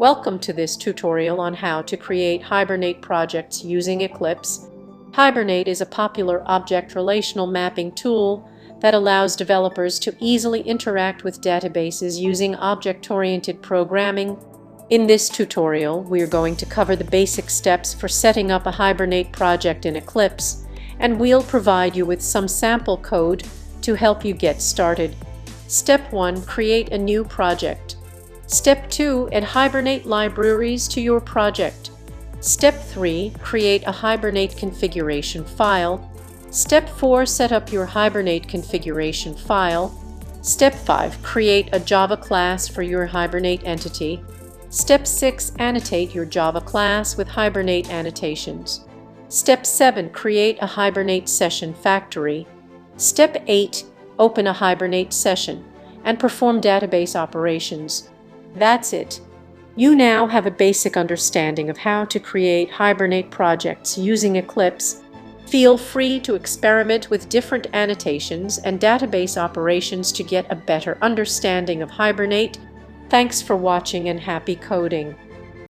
Welcome to this tutorial on how to create Hibernate projects using Eclipse. Hibernate is a popular object relational mapping tool that allows developers to easily interact with databases using object-oriented programming. In this tutorial, we are going to cover the basic steps for setting up a Hibernate project in Eclipse, and we'll provide you with some sample code to help you get started. Step 1. Create a new project. Step 2. Add Hibernate libraries to your project. Step 3. Create a Hibernate configuration file. Step 4. Set up your Hibernate configuration file. Step 5. Create a Java class for your Hibernate entity. Step 6. Annotate your Java class with Hibernate annotations. Step 7. Create a Hibernate session factory. Step 8. Open a Hibernate session and perform database operations. That's it. You now have a basic understanding of how to create Hibernate projects using Eclipse. Feel free to experiment with different annotations and database operations to get a better understanding of Hibernate. Thanks for watching and happy coding!